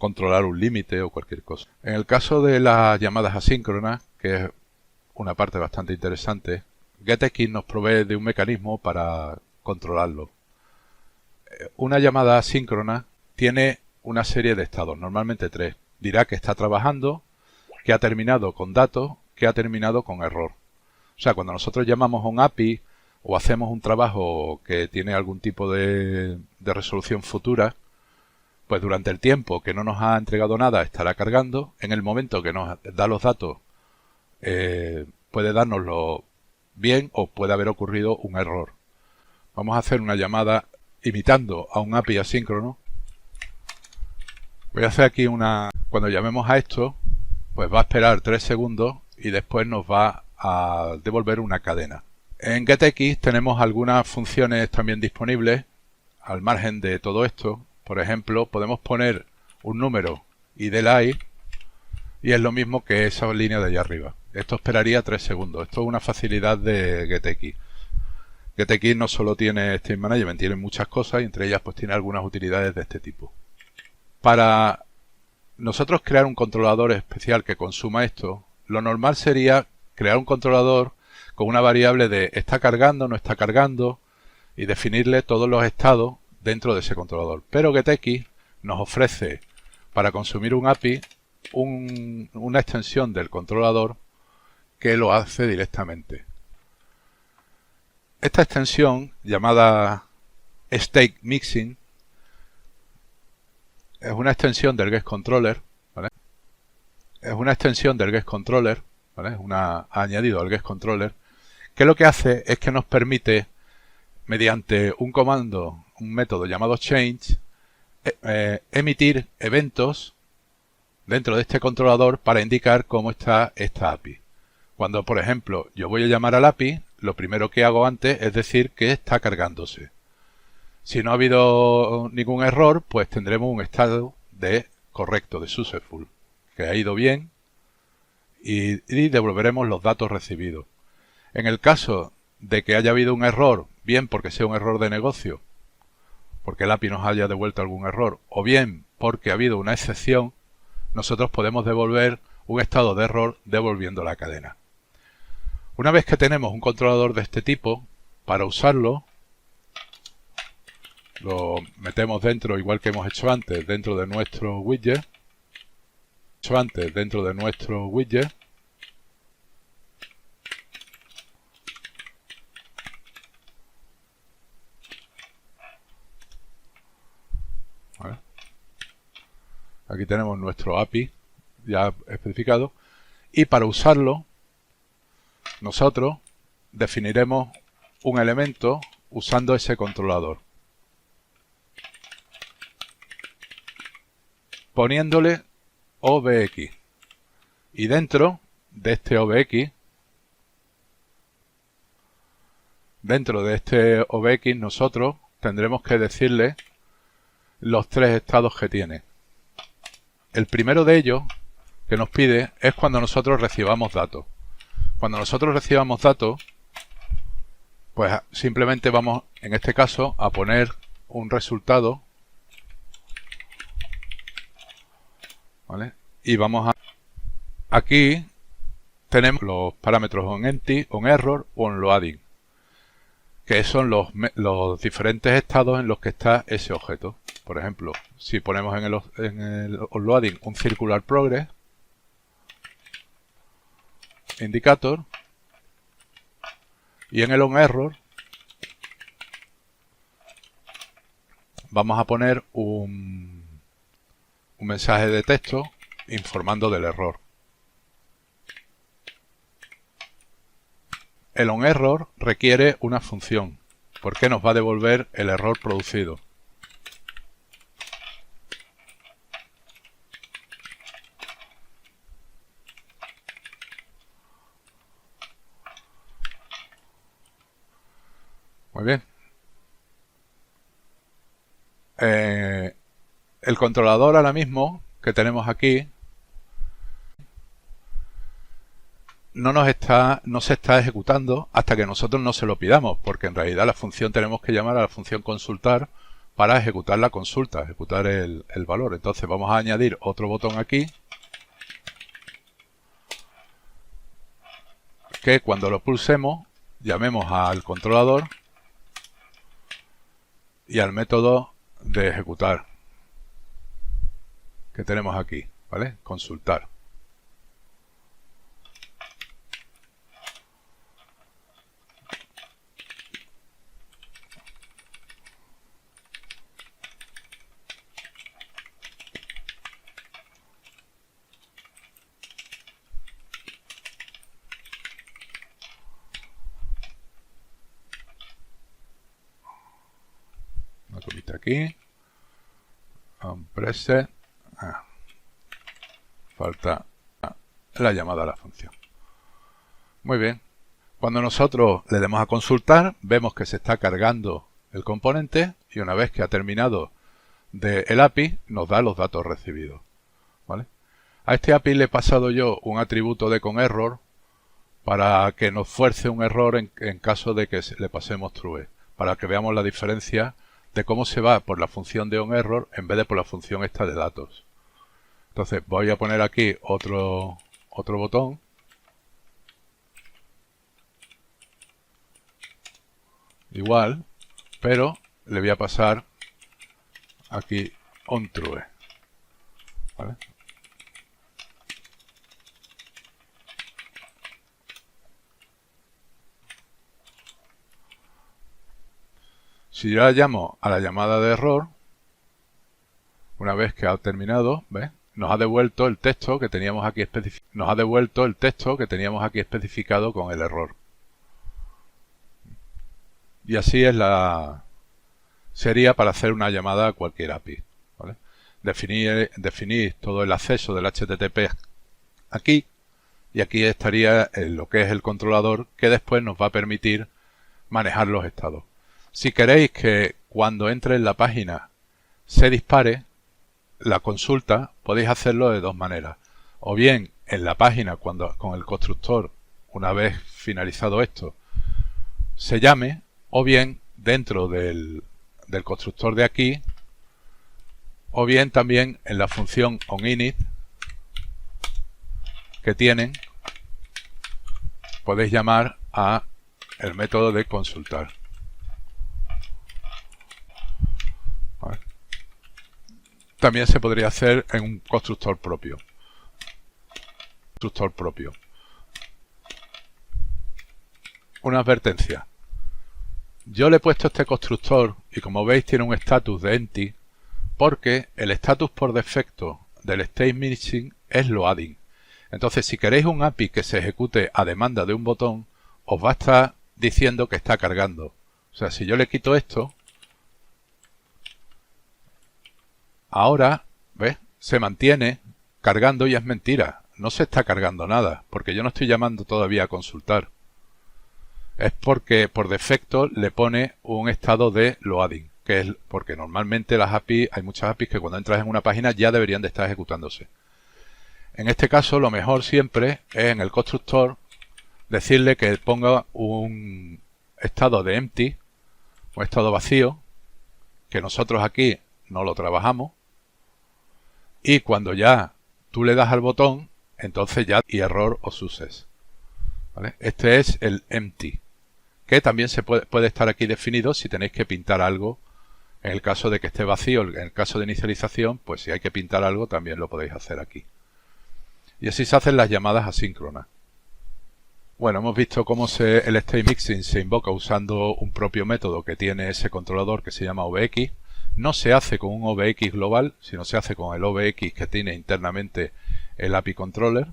controlar un límite o cualquier cosa. En el caso de las llamadas asíncronas, que es una parte bastante interesante, GetX nos provee de un mecanismo para controlarlo. Una llamada asíncrona tiene una serie de estados, normalmente 3. Dirá que está trabajando, que ha terminado con datos, que ha terminado con error. O sea, cuando nosotros llamamos a un API o hacemos un trabajo que tiene algún tipo de resolución futura, pues durante el tiempo que no nos ha entregado nada estará cargando. En el momento que nos da los datos puede dárnoslo bien o puede haber ocurrido un error. Vamos a hacer una llamada imitando a un API asíncrono. Voy a hacer aquí una... Cuando llamemos a esto, pues va a esperar 3 segundos y después nos va a devolver una cadena. En GetX tenemos algunas funciones también disponibles al margen de todo esto. Por ejemplo, podemos poner un número y delay y es lo mismo que esa línea de allá arriba. Esto esperaría 3 segundos. Esto es una facilidad de GetX. GetX no solo tiene State Management, tiene muchas cosas y entre ellas pues tiene algunas utilidades de este tipo. Para nosotros crear un controlador especial que consuma esto, lo normal sería crear un controlador con una variable de está cargando, no está cargando y definirle todos los estados dentro de ese controlador. Pero GetX nos ofrece para consumir un API una extensión del controlador que lo hace directamente. Esta extensión llamada State Mixing es una extensión del GetController, ¿vale? Es una extensión del GetController, ¿vale? Añadido al GetController, que lo que hace es que nos permite, mediante un comando, un método llamado change, emitir eventos dentro de este controlador para indicar cómo está esta API. Cuando, por ejemplo, yo voy a llamar al API, lo primero que hago antes es decir que está cargándose. Si no ha habido ningún error, pues tendremos un estado de correcto, de successful, que ha ido bien y devolveremos los datos recibidos. En el caso de que haya habido un error, bien porque sea un error de negocio, porque el API nos haya devuelto algún error, o bien porque ha habido una excepción, nosotros podemos devolver un estado de error devolviendo la cadena. Una vez que tenemos un controlador de este tipo, para usarlo, lo metemos dentro, igual que hemos hecho antes, dentro de nuestro widget. ¿Vale? Aquí tenemos nuestro API ya especificado. Y para usarlo, nosotros definiremos un elemento usando ese controlador, poniéndole OBX. Y dentro de este OBX, nosotros tendremos que decirle los 3 estados que tiene. El primero de ellos que nos pide es cuando nosotros recibamos datos. Cuando nosotros recibamos datos, pues simplemente vamos, en este caso, a poner un resultado, ¿vale? Y vamos a... Aquí tenemos los parámetros onEmpty, onError o onLoading, que son los diferentes estados en los que está ese objeto. Por ejemplo, si ponemos en el onLoading un circular progress indicator y en el onError vamos a poner un mensaje de texto informando del error. El onError requiere una función porque nos va a devolver el error producido. Muy bien. El controlador ahora mismo que tenemos aquí no se está ejecutando hasta que nosotros no se lo pidamos, porque en realidad la función tenemos que llamar a la función consultar para ejecutar la consulta, ejecutar el valor. Entonces vamos a añadir otro botón aquí, que cuando lo pulsemos llamemos al controlador y al método de ejecutar que tenemos aquí, ¿vale? Consultar. Una copita aquí. Preset. Falta la llamada a la función. Muy bien. Cuando nosotros le demos a consultar, vemos que se está cargando el componente y una vez que ha terminado el API, nos da los datos recibidos, ¿vale? A este API le he pasado yo un atributo de conError para que nos fuerce un error en caso de que le pasemos true, para que veamos la diferencia de cómo se va por la función de onError en vez de por la función esta de datos. Entonces voy a poner aquí otro botón. Igual, pero le voy a pasar aquí onTrue, ¿vale? Si yo la llamo a la llamada de error, una vez que ha terminado, ¿ves? Nos ha devuelto el texto que teníamos aquí especificado con el error. Y así sería para hacer una llamada a cualquier API, ¿vale? Definir todo el acceso del HTTP aquí, y aquí estaría lo que es el controlador, que después nos va a permitir manejar los estados. Si queréis que cuando entre en la página se dispare la consulta, podéis hacerlo de dos maneras. O bien en la página, con el constructor, una vez finalizado esto, se llame, o bien dentro del constructor de aquí, o bien también en la función onInit que tienen, podéis llamar a el método de consultar. ¿Vale? También se podría hacer en un constructor propio. Una advertencia. Yo le he puesto este constructor y como veis tiene un status de empty porque el status por defecto del state missing es loading. Entonces si queréis un API que se ejecute a demanda de un botón, os va a estar diciendo que está cargando. O sea, si yo le quito esto, ahora, ¿ves? Se mantiene cargando y es mentira. No se está cargando nada, porque yo no estoy llamando todavía a consultar. Es porque por defecto le pone un estado de loading, que es porque normalmente las APIs, hay muchas APIs que cuando entras en una página ya deberían de estar ejecutándose. En este caso, lo mejor siempre es en el constructor decirle que ponga un estado de empty, un estado vacío, que nosotros aquí no lo trabajamos, y cuando ya tú le das al botón, entonces ya y error o success, ¿vale? Este es el empty, que también se puede estar aquí definido si tenéis que pintar algo. En el caso de que esté vacío, en el caso de inicialización, pues si hay que pintar algo también lo podéis hacer aquí. Y así se hacen las llamadas asíncronas. Bueno, hemos visto cómo el state mixing se invoca usando un propio método que tiene ese controlador que se llama OBX. No se hace con un OBX global, sino se hace con el OBX que tiene internamente el API controller.